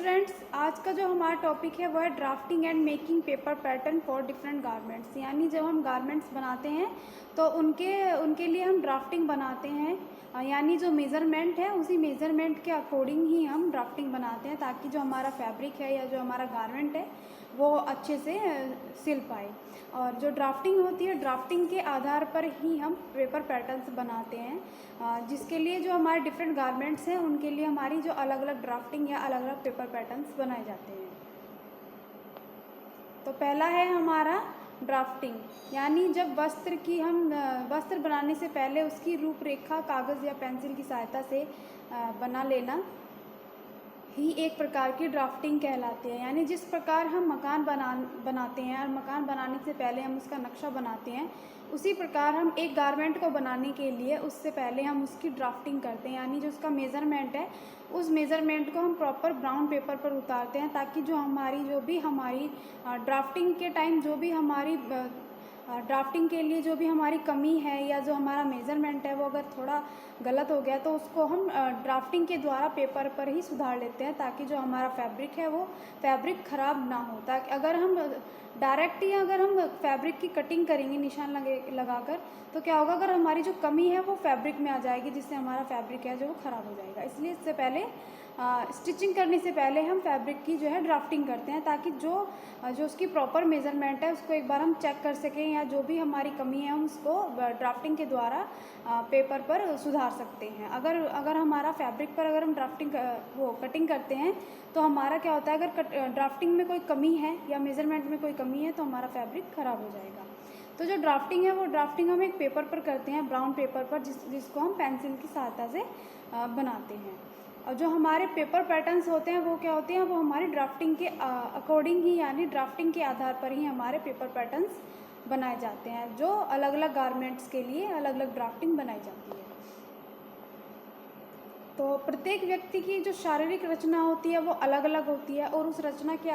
Students, आज का जो हमारा टॉपिक है वह है drafting and making paper pattern for different garments. यानी जब हम गारमेंट्स बनाते हैं तो उनके लिए हम ड्राफ्टिंग बनाते हैं। यानी जो मेज़रमेंट है उसी मेज़रमेंट के अकॉर्डिंग ही हम ड्राफ्टिंग बनाते हैं ताकि जो हमारा फैब्रिक है या जो हमारा गारमेंट है वो अच्छे से सिल पाए। और जो ड्राफ्टिंग होती है, ड्राफ्टिंग के आधार पर ही हम पेपर पैटर्न्स बनाते हैं, जिसके लिए जो हमारे डिफरेंट गारमेंट्स हैं उनके लिए हमारी जो अलग अलग ड्राफ्टिंग या अलग अलग पेपर पैटर्न्स बनाए जाते हैं। तो पहला है हमारा ड्राफ्टिंग, यानी जब वस्त्र बनाने से पहले उसकी रूपरेखा कागज़ या पेंसिल की सहायता से बना लेना ही एक प्रकार की ड्राफ्टिंग कहलाती है। यानी जिस प्रकार हम मकान बनाते हैं और मकान बनाने से पहले हम उसका नक्शा बनाते हैं, उसी प्रकार हम एक गारमेंट को बनाने के लिए उससे पहले हम उसकी ड्राफ्टिंग करते हैं। यानी जो उसका मेज़रमेंट है उस मेज़रमेंट को हम प्रॉपर ब्राउन पेपर पर उतारते हैं ताकि जो हमारी ड्राफ्टिंग के टाइम ड्राफ्टिंग के लिए जो भी हमारी कमी है या जो हमारा मेज़रमेंट है वो अगर थोड़ा गलत हो गया तो उसको हम ड्राफ्टिंग के द्वारा पेपर पर ही सुधार लेते हैं ताकि जो हमारा फैब्रिक है वो फैब्रिक ख़राब ना हो। ताकि अगर हम फैब्रिक की कटिंग करेंगे निशान लगाकर तो क्या होगा, अगर हमारी जो कमी है वो फैब्रिक में आ जाएगी जिससे हमारा फैब्रिक है जो वो ख़राब हो जाएगा। इसलिए इससे पहले स्टिचिंग करने से पहले हम फैब्रिक की जो है ड्राफ्टिंग करते हैं ताकि जो उसकी प्रॉपर मेज़रमेंट है उसको एक बार हम चेक कर सकें या जो भी हमारी कमी है हम उसको ड्राफ्टिंग के द्वारा पेपर पर सुधार सकते हैं। अगर हमारा फैब्रिक पर अगर हम कटिंग करते हैं तो हमारा क्या होता है, अगर ड्राफ्टिंग में कोई कमी है या मेज़रमेंट में कोई कमी है तो हमारा फैब्रिक ख़राब हो जाएगा। तो जो ड्राफ्टिंग है वो ड्राफ्टिंग हम एक पेपर पर करते हैं, ब्राउन पेपर पर, जिसको हम पेंसिल की सहायता से बनाते हैं। और जो हमारे पेपर पैटर्न्स होते हैं वो क्या होते हैं, वो हमारी ड्राफ्टिंग के अकॉर्डिंग ही, यानी ड्राफ्टिंग के आधार पर ही हमारे पेपर पैटर्न्स बनाए जाते हैं। जो अलग अलग गारमेंट्स के लिए अलग अलग ड्राफ्टिंग बनाई जाती है। तो प्रत्येक व्यक्ति की जो शारीरिक रचना होती है वो अलग अलग होती है और उस रचना के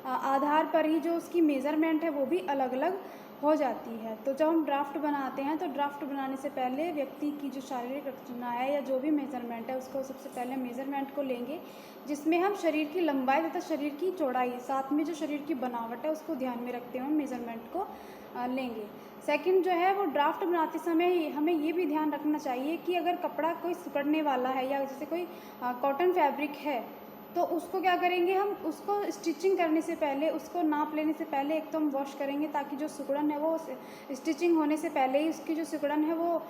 आधार पर ही जो उसकी मेज़रमेंट है वो भी अलग अलग हो जाती है। तो जब हम ड्राफ्ट बनाते हैं तो ड्राफ्ट बनाने से पहले व्यक्ति की जो शारीरिक रचना है या जो भी मेज़रमेंट है उसको सबसे पहले मेज़रमेंट को लेंगे, जिसमें हम शरीर की लंबाई तथा शरीर की चौड़ाई, साथ में जो शरीर की बनावट है उसको ध्यान में रखते हुए मेज़रमेंट को लेंगे। सेकंड जो है वो ड्राफ्ट बनाते समय हमें ये भी ध्यान रखना चाहिए कि अगर कपड़ा कोई सिकुड़ने वाला है या जैसे कोई कॉटन फैब्रिक है तो उसको क्या करेंगे, हम उसको स्टिचिंग करने से पहले, उसको नाप लेने से पहले एक तो हम वॉश करेंगे ताकि जो सिकुड़न है वो स्टिचिंग होने से पहले ही उसकी जो सिकुड़न है वो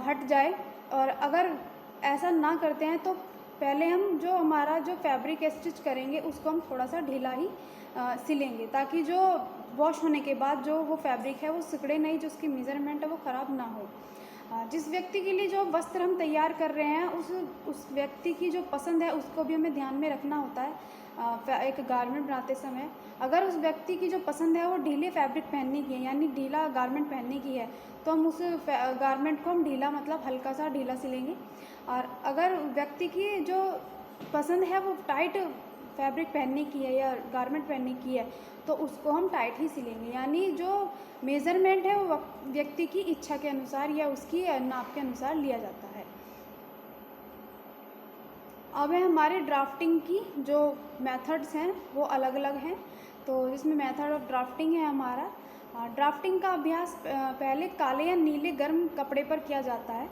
हट जाए। और अगर ऐसा ना करते हैं तो पहले हम जो हमारा जो फैब्रिक स्टिच करेंगे उसको हम थोड़ा सा ढीला ही सिलेंगे ताकि जो वॉश होने के बाद जो वो फैब्रिक है वो सिकुड़े नहीं, जो उसकी मेज़रमेंट है वो ख़राब ना हो। जिस व्यक्ति के लिए जो वस्त्र हम तैयार कर रहे हैं उस व्यक्ति की जो पसंद है उसको भी हमें ध्यान में रखना होता है एक गारमेंट बनाते समय। अगर उस व्यक्ति की जो पसंद है वो ढीले फैब्रिक पहनने की है, यानी ढीला गारमेंट पहनने की है, तो हम उस गारमेंट को हम ढीला मतलब हल्का सा ढीला सिलेंगे। और अगर व्यक्ति की जो पसंद है वो टाइट फैब्रिक पहनने की है या गारमेंट पहनने की है तो उसको हम टाइट ही सिलेंगे। यानी जो मेज़रमेंट है वो व्यक्ति की इच्छा के अनुसार या उसकी नाप के अनुसार लिया जाता है। अब है हमारे ड्राफ्टिंग की जो मेथड्स हैं वो अलग अलग हैं। तो इसमें मेथड ऑफ ड्राफ्टिंग है हमारा, ड्राफ्टिंग का अभ्यास पहले काले या नीले गर्म कपड़े पर किया जाता है,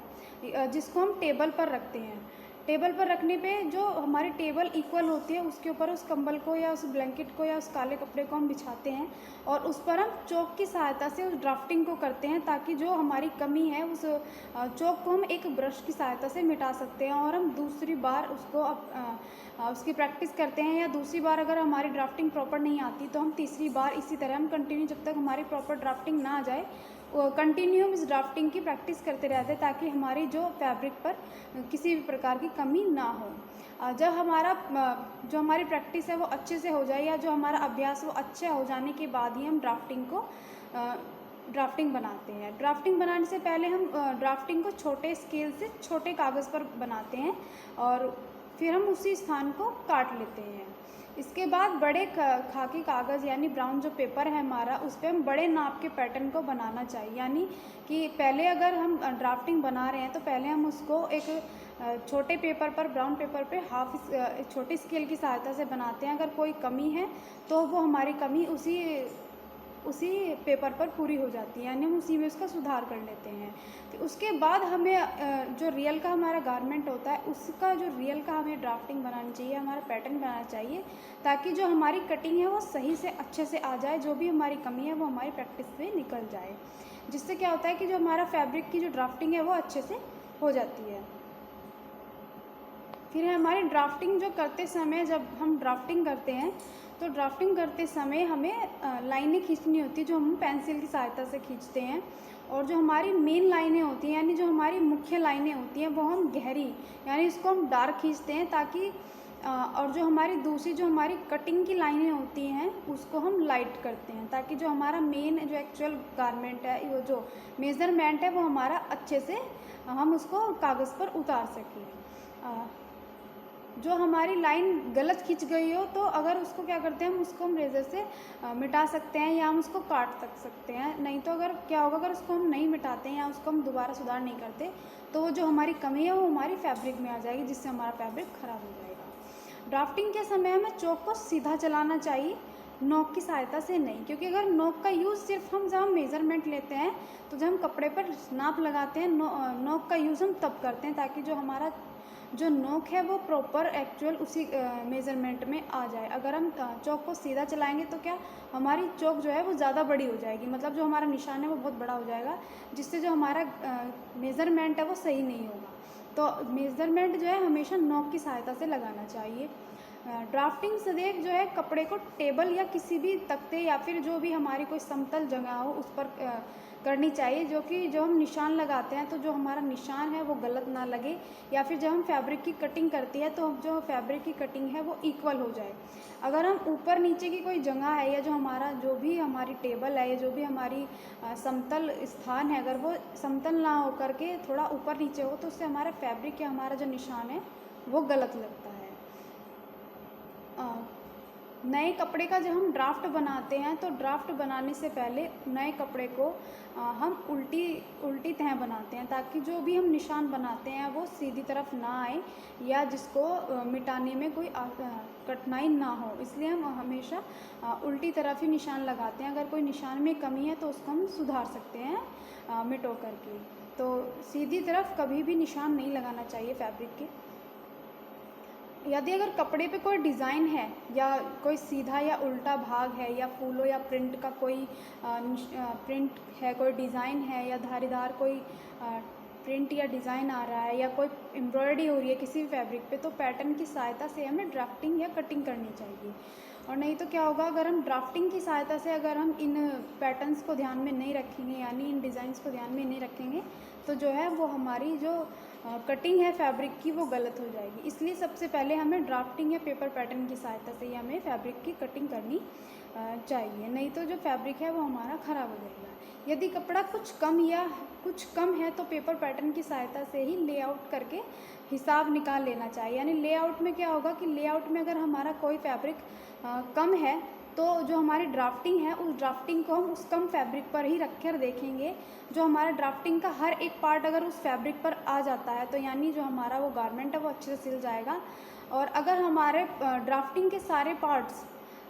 जिसको हम टेबल पर रखते हैं। टेबल पर रखने पे जो हमारी टेबल इक्वल होती है उसके ऊपर उस कंबल को या उस ब्लैंकेट को या उस काले कपड़े को हम बिछाते हैं और उस पर हम चॉक की सहायता से उस ड्राफ्टिंग को करते हैं ताकि जो हमारी कमी है उस चॉक को हम एक ब्रश की सहायता से मिटा सकते हैं। और हम दूसरी बार उसकी प्रैक्टिस करते हैं, या दूसरी बार अगर हमारी ड्राफ्टिंग प्रॉपर नहीं आती तो हम तीसरी बार इसी तरह हम कंटिन्यू, जब तक हमारी प्रॉपर ड्राफ्टिंग ना आ जाए, कंटिन्यू हम इस ड्राफ्टिंग की प्रैक्टिस करते रहते हैं ताकि हमारी जो फैब्रिक पर किसी भी प्रकार की कमी ना हो। जब जो हमारी प्रैक्टिस है वो अच्छे से हो जाए या जो हमारा अभ्यास वो अच्छा हो जाने के बाद ही हम ड्राफ्टिंग बनाते हैं। ड्राफ्टिंग बनाने से पहले हम ड्राफ्टिंग को छोटे स्केल से छोटे कागज़ पर बनाते हैं और फिर हम उसी स्थान को काट लेते हैं। इसके बाद बड़े खाकी कागज़ यानी ब्राउन जो पेपर है हमारा, उस पर हम बड़े नाप के पैटर्न को बनाना चाहिए। यानी कि पहले अगर हम ड्राफ्टिंग बना रहे हैं तो पहले हम उसको एक छोटे पेपर पर, ब्राउन पेपर पे छोटी स्केल की सहायता से बनाते हैं। अगर कोई कमी है तो वो हमारी कमी उसी पेपर पर पूरी हो जाती है, यानी हम उसी में उसका सुधार कर लेते हैं। तो उसके बाद हमें जो रियल का हमारा गारमेंट होता है उसका जो रियल का हमें ड्राफ्टिंग बनानी चाहिए, हमारा पैटर्न बनाना चाहिए, ताकि जो हमारी कटिंग है वो सही से अच्छे से आ जाए, जो भी हमारी कमी है वो हमारी प्रैक्टिस में निकल जाए। जिससे क्या होता है कि जो हमारा फैब्रिक की जो ड्राफ्टिंग है वो अच्छे से हो जाती है। फिर हमारी ड्राफ्टिंग जो करते समय, जब हम ड्राफ्टिंग करते हैं तो ड्राफ्टिंग करते समय हमें लाइनें खींचनी होती है, जो हम पेंसिल की सहायता से खींचते हैं। और जो हमारी मेन लाइनें होती हैं, यानी जो हमारी मुख्य लाइनें होती हैं, वो हम गहरी, यानी इसको हम डार्क खींचते हैं, ताकि और जो हमारी दूसरी जो हमारी कटिंग की लाइनें होती हैं उसको हम लाइट करते हैं, ताकि जो हमारा मेन जो एक्चुअल गारमेंट है, वो जो मेज़रमेंट है वो हमारा अच्छे से हम उसको कागज़ पर उतार सकें। जो हमारी लाइन गलत खींच गई हो तो अगर उसको क्या करते हैं, हम उसको हम रेज़र से मिटा सकते हैं या हम उसको काट सकते हैं। नहीं तो अगर क्या होगा, अगर उसको हम नहीं मिटाते हैं या उसको हम दोबारा सुधार नहीं करते तो वो जो हमारी कमी है वो हमारी फैब्रिक में आ जाएगी, जिससे हमारा फैब्रिक ख़राब हो जाएगा। ड्राफ्टिंग के समय हमें चॉक को सीधा चलाना चाहिए, नोक की सहायता से नहीं, क्योंकि अगर नोक का यूज़ सिर्फ हम जब हम मेज़रमेंट लेते हैं तो जब हम कपड़े पर नाप लगाते हैं, नोक का यूज़ हम तब करते हैं ताकि जो हमारा जो नोक है वो प्रॉपर एक्चुअल उसी मेज़रमेंट में आ जाए। अगर हम चॉक को सीधा चलाएंगे तो क्या हमारी चॉक जो है वो ज़्यादा बड़ी हो जाएगी, मतलब जो हमारा निशान है वो बहुत बड़ा हो जाएगा, जिससे जो हमारा मेज़रमेंट है वो सही नहीं होगा। तो मेज़रमेंट जो है हमेशा नोक की सहायता से लगाना चाहिए। ड्राफ्टिंग सदैव जो है कपड़े को टेबल या किसी भी तख्ते या फिर जो भी हमारी कोई समतल जगह हो उस पर करनी चाहिए, जो कि जो हम निशान लगाते हैं तो जो हमारा निशान है वो गलत ना लगे, या फिर जब हम फैब्रिक की कटिंग करती है तो जो फैब्रिक की कटिंग है वो इक्वल हो जाए। अगर हम ऊपर नीचे की कोई जगह है या जो हमारा जो भी हमारी टेबल है या जो भी हमारी समतल स्थान है, अगर वो समतल ना हो करके थोड़ा ऊपर नीचे हो तो उससे हमारा फैब्रिक या हमारा जो निशान है वो गलत लगता है। नए कपड़े का जब हम ड्राफ्ट बनाते हैं तो ड्राफ्ट बनाने से पहले नए कपड़े को हम उल्टी तह बनाते हैं, ताकि जो भी हम निशान बनाते हैं वो सीधी तरफ ना आए या जिसको मिटाने में कोई कठिनाई ना हो। इसलिए हम हमेशा उल्टी तरफ ही निशान लगाते हैं। अगर कोई निशान में कमी है तो उसको हम सुधार सकते हैं मिटो करके। तो सीधी तरफ कभी भी निशान नहीं लगाना चाहिए फैब्रिक के। यदि अगर कपड़े पे कोई डिज़ाइन है या कोई सीधा या उल्टा भाग है या फूलों या प्रिंट का कोई प्रिंट है, कोई डिज़ाइन है या धारीदार कोई प्रिंट या डिज़ाइन आ रहा है या कोई एम्ब्रॉयडरी हो रही है किसी भी फैब्रिक पे, तो पैटर्न की सहायता से हमें ड्राफ्टिंग या कटिंग करनी चाहिए। और नहीं तो क्या होगा, अगर हम ड्राफ्टिंग की सहायता से अगर हम इन पैटर्न्स को ध्यान में नहीं रखेंगे, यानी इन डिज़ाइंस को ध्यान में नहीं रखेंगे, तो जो है वो हमारी जो कटिंग है फैब्रिक की वो गलत हो जाएगी। इसलिए सबसे पहले हमें ड्राफ्टिंग या पेपर पैटर्न की सहायता से ही हमें फैब्रिक की कटिंग करनी चाहिए, नहीं तो जो फैब्रिक है वो हमारा ख़राब हो जाएगा। यदि कपड़ा कुछ कम है तो पेपर पैटर्न की सहायता से ही लेआउट करके हिसाब निकाल लेना चाहिए। यानी लेआउट में क्या होगा कि लेआउट में अगर हमारा कोई फैब्रिक कम है तो जो हमारी ड्राफ्टिंग है उस ड्राफ्टिंग को हम उस कम फैब्रिक पर ही रख कर देखेंगे। जो हमारा ड्राफ्टिंग का हर एक पार्ट अगर उस फैब्रिक पर आ जाता है तो यानी जो हमारा वो गारमेंट है वो अच्छे से सिल जाएगा। और अगर हमारे ड्राफ्टिंग के सारे पार्ट्स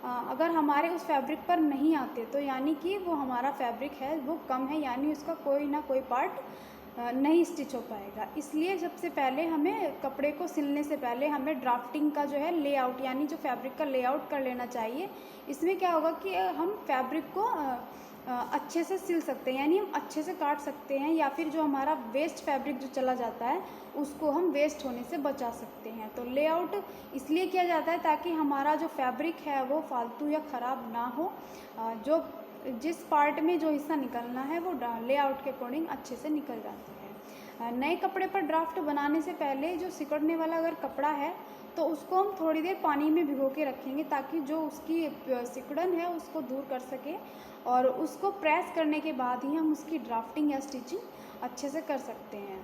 अगर हमारे उस फैब्रिक पर नहीं आते तो यानी कि वो हमारा फैब्रिक है वो कम है, यानी उसका कोई ना कोई पार्ट नहीं स्टिच हो पाएगा। इसलिए सबसे पहले हमें कपड़े को सिलने से पहले हमें ड्राफ्टिंग का जो है लेआउट यानी जो फैब्रिक का लेआउट कर लेना चाहिए। इसमें क्या होगा कि हम फैब्रिक को अच्छे से सिल सकते हैं, यानी हम अच्छे से काट सकते हैं, या फिर जो हमारा वेस्ट फैब्रिक जो चला जाता है उसको हम वेस्ट होने से बचा सकते हैं। तो लेआउट इसलिए किया जाता है ताकि हमारा जो फैब्रिक है वो फालतू या ख़राब ना हो। जो जिस पार्ट में जो हिस्सा निकलना है वो लेआउट के अकॉर्डिंग अच्छे से निकल जाता है। नए कपड़े पर ड्राफ्ट बनाने से पहले जो सिकुड़ने वाला अगर कपड़ा है तो उसको हम थोड़ी देर पानी में भिगो के रखेंगे, ताकि जो उसकी सिकुड़न है उसको दूर कर सके, और उसको प्रेस करने के बाद ही हम उसकी ड्राफ्टिंग या स्टिचिंग अच्छे से कर सकते हैं।